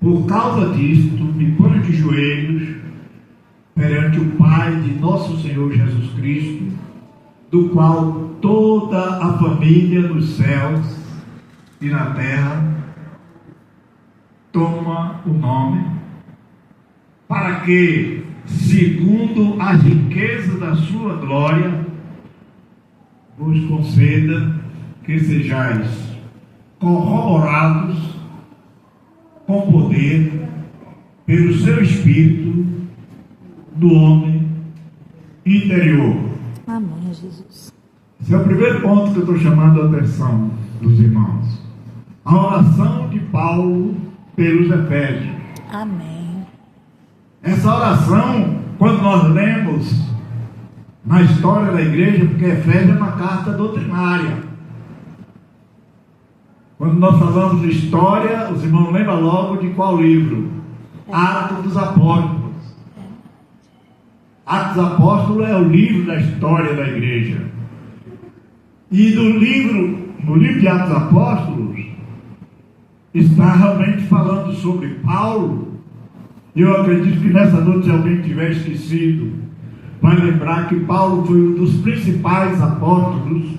Por causa disto, me ponho de joelhos perante o Pai de nosso Senhor Jesus Cristo, do qual toda a família nos céus e na terra toma o nome, para que, segundo as riquezas da sua glória, vos conceda que sejais corroborados com poder pelo seu Espírito do homem interior. Amém, Jesus. Esse é o primeiro ponto que eu estou chamando a atenção dos irmãos. A oração de Paulo pelos Efésios. Amém. Essa oração, quando nós lemos na história da igreja, porque Efésios é uma carta doutrinária. Quando nós falamos de história, os irmãos lembram logo de qual livro? Atos dos Apóstolos. Atos dos Apóstolos é o livro da história da igreja. E no livro de Atos dos Apóstolos, está realmente falando sobre Paulo. Eu acredito que nessa noite, se alguém tiver esquecido, vai lembrar que Paulo foi um dos principais apóstolos,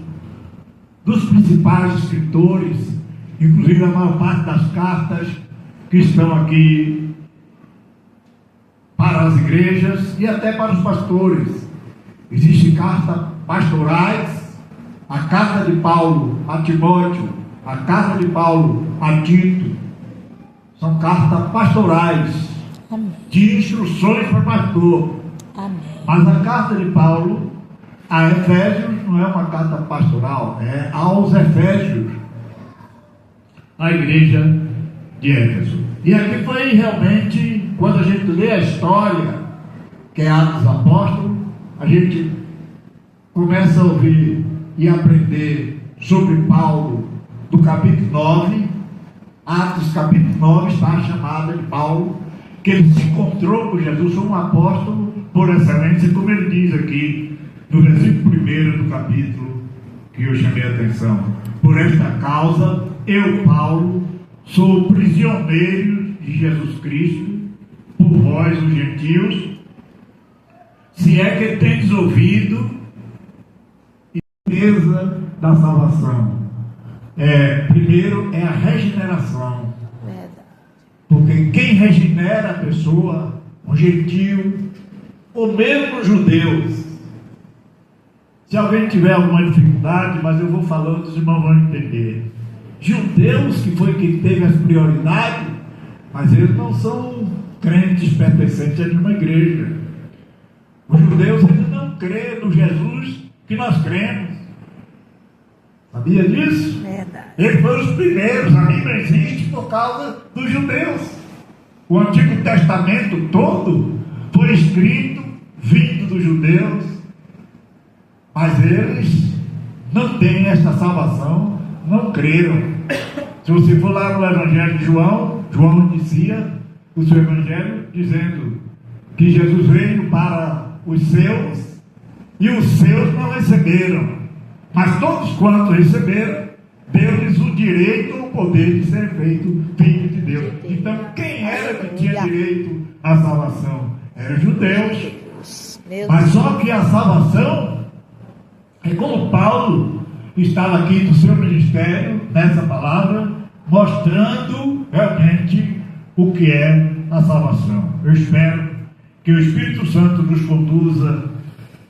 dos principais escritores, inclusive a maior parte das cartas que estão aqui para as igrejas e até para os pastores. Existem cartas pastorais, a carta de Paulo a Timóteo, a carta de Paulo a Tito, são cartas pastorais, Amém. de instruções para o pastor. Amém. Mas a carta de Paulo a Efésios não é uma carta pastoral, é aos Efésios, a igreja de Éfeso. E aqui foi realmente, quando a gente lê a história, que é Atos dos Apóstolos, a gente começa a ouvir e aprender sobre Paulo do capítulo 9. Atos capítulo 9 está a chamada de Paulo, que ele se encontrou com Jesus, um apóstolo por excelência, como ele diz aqui no versículo 1 do capítulo que eu chamei a atenção. Por esta causa, eu, Paulo, sou prisioneiro de Jesus Cristo, por vós, os gentios, se é que tendes ouvido e certeza da salvação. Primeiro é a regeneração. Verdade. Porque quem regenera a pessoa, um gentio, ou mesmo judeus, se alguém tiver alguma dificuldade, mas eu vou falando, os irmãos vão entender. Judeus, que foi quem teve as prioridades, mas eles não são crentes pertencentes a nenhuma igreja. Os judeus, eles não creem no Jesus que nós cremos. Sabia disso? Verdade. Eles foram os primeiros. A Bíblia existe por causa dos judeus. O Antigo Testamento todo foi escrito vindo dos judeus, mas eles não têm esta salvação, não creram. Se você for lá no Evangelho de João, João inicia o seu Evangelho dizendo que Jesus veio para os seus e os seus não receberam, mas todos quantos receberam, deu-lhes o direito ou o poder de ser feito filho de Deus. Então quem era que tinha direito à salvação? Eram judeus. Mas só que a salvação é como Paulo estava aqui no seu ministério, nessa palavra, mostrando realmente o que é a salvação. Eu espero que o Espírito Santo nos conduza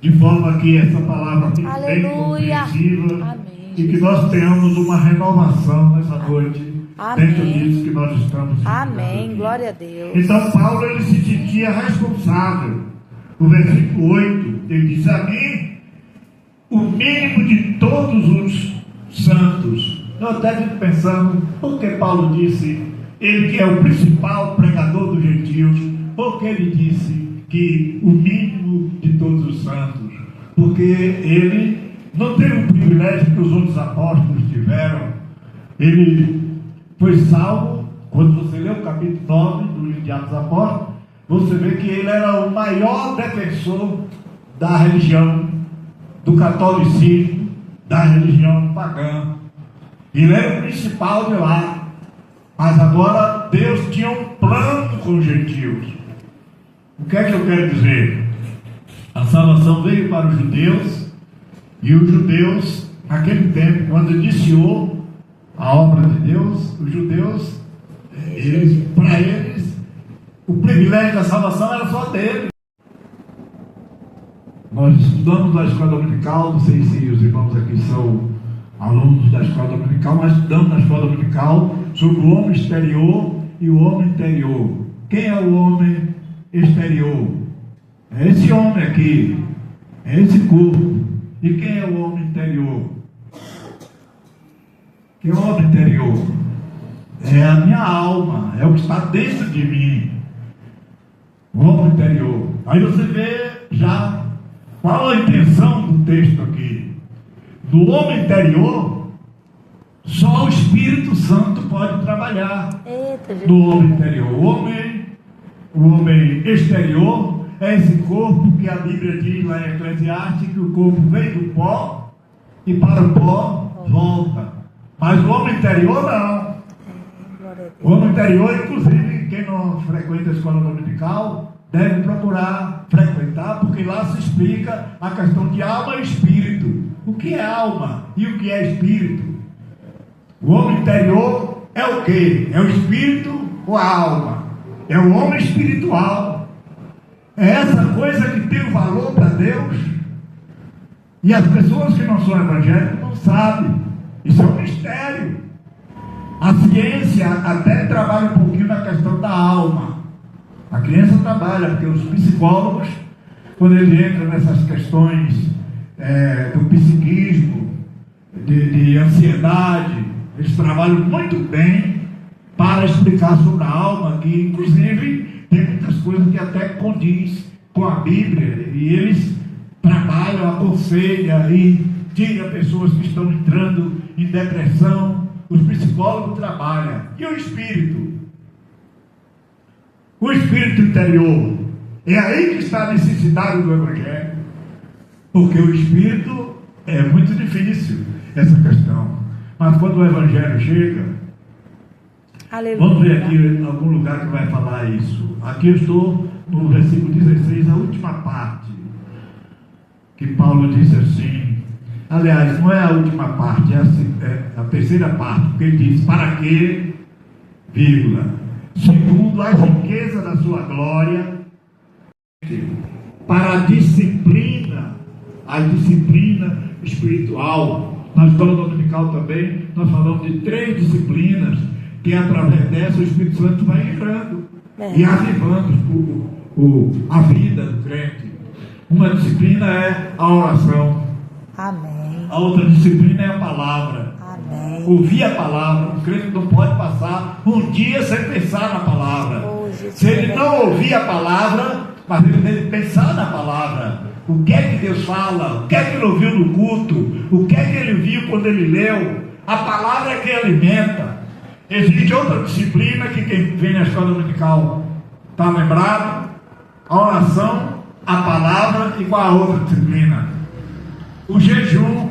de forma que essa palavra fique bem compreensiva. Amém. E que nós tenhamos uma renovação nessa noite. Amém. Dentro disso que nós estamos. Amém. Aqui. Glória a Deus. Então Paulo, ele se sentia responsável. O versículo 8, ele diz: a mim, o mínimo de todos os santos. Eu até fico pensando, por que Paulo disse, ele que é o principal pregador dos gentios, por que ele disse que o mínimo de todos os santos? Porque ele não teve o privilégio que os outros apóstolos tiveram. Ele foi salvo. Quando você lê o capítulo 9 do livro de Atos dos Apóstolos, você vê que ele era o maior defensor da religião, do catolicismo, da religião pagã. Ele era o principal de lá. Mas agora Deus tinha um plano com os gentios. O que é que eu quero dizer? A salvação veio para os judeus, e os judeus, naquele tempo, quando iniciou a obra de Deus, os judeus, para eles, o privilégio da salvação era só deles. Nós estudamos na escola dominical, não sei se os irmãos aqui são alunos da escola dominical, mas estudamos na escola dominical sobre o homem exterior e o homem interior. Quem é o homem exterior? É esse homem aqui, é esse corpo. E quem é o homem interior? Quem é o homem interior? É a minha alma, é o que está dentro de mim. O homem interior. Aí você vê já qual a intenção do texto aqui. Do homem interior, só o Espírito Santo pode trabalhar. No homem interior. O homem exterior é esse corpo que a Bíblia diz lá em Eclesiastes que o corpo vem do pó e para o pó volta. Mas o homem interior não. O homem interior, inclusive, quem não frequenta a escola dominical deve procurar frequentar, porque lá se explica a questão de alma e espírito. O que é alma e o que é espírito? O homem interior é o quê? É o espírito ou a alma? É o homem espiritual. É essa coisa que tem o valor para Deus. E as pessoas que não são evangélicas não sabem. Isso é um mistério. A ciência até trabalha um pouquinho na questão da alma. A criança trabalha, porque os psicólogos, quando eles entram nessas questões do psiquismo, de ansiedade, eles trabalham muito bem para explicar sobre a alma, que inclusive tem muitas coisas que até condiz com a Bíblia, e eles trabalham, aconselham e tiram pessoas que estão entrando em depressão. Os psicólogos trabalham. E o espírito? O espírito interior. É aí que está a necessidade do Evangelho. Porque o espírito é muito difícil, essa questão. Mas quando o Evangelho chega, aleluia. Vamos ver aqui em algum lugar que vai falar isso. Aqui eu estou no versículo 16, a última parte, que Paulo disse assim. Aliás, não é a última parte, é a terceira parte, porque ele diz, para que, vírgula, segundo as riquezas da sua glória, para a disciplina espiritual. Na escola dominical também, nós falamos de 3 disciplinas, que através dessa o Espírito Santo vai entrando e avivando a vida do crente. Uma disciplina é a oração. Amém. A outra disciplina é a palavra. Amém. Ouvir a palavra. O crente não pode passar um dia sem pensar na palavra. Se ele não ouvir a palavra, mas ele deve pensar na palavra. O que é que Deus fala? O que é que ele ouviu no culto? O que é que ele viu quando ele leu? A palavra é que alimenta. Existe outra disciplina que quem vem na escola dominical está lembrado? A oração, a palavra e qual a outra disciplina? O jejum.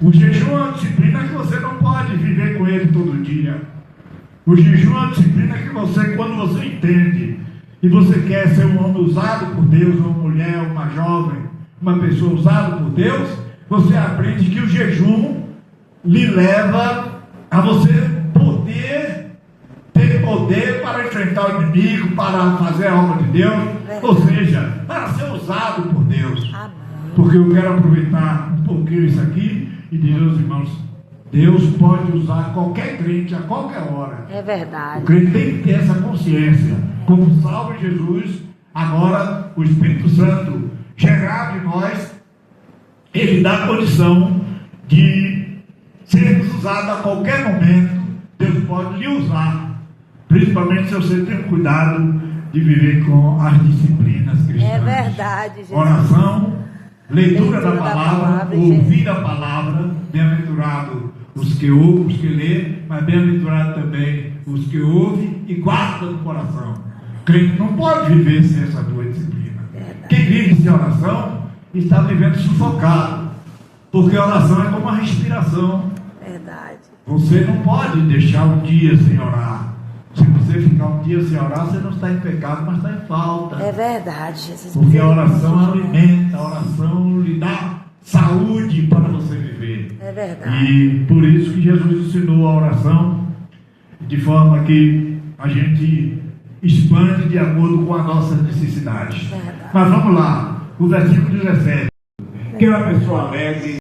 O jejum é uma disciplina que você não pode viver com ele todo dia. O jejum é uma disciplina que você, quando você entende e você quer ser um homem usado por Deus, uma mulher, uma jovem, uma pessoa usada por Deus, você aprende que o jejum lhe leva a você ter poder para enfrentar o inimigo, para fazer a obra de Deus, ou seja, para ser usado por Deus. Porque eu quero aproveitar um pouquinho isso aqui e dizer aos irmãos, Deus pode usar qualquer crente a qualquer hora. É verdade. O crente tem que ter essa consciência. Como salve Jesus, agora o Espírito Santo gerado em nós, ele dá condição de sermos usados a qualquer momento. Deus pode lhe usar, principalmente se você tem cuidado de viver com as disciplinas cristãs. É verdade, Jesus. Oração, leitura da palavra, ouvir a palavra, bem-aventurado os que ouvem, os que lêem, mas bem-aventurado também os que ouvem e guardam no coração. O crente não pode viver sem essas 2 disciplinas. Quem vive sem oração está vivendo sufocado, porque a oração é como uma respiração. Verdade. Você não pode deixar um dia sem orar. Se você ficar um dia sem orar, você não está em pecado, mas está em falta. É verdade, Jesus. Porque a oração alimenta, a oração lhe dá saúde para você viver. É verdade. E por isso que Jesus ensinou a oração, de forma que a gente expande de acordo com as nossas necessidades. Verdade. Mas vamos lá, o versículo 17. Que é uma pessoa alegre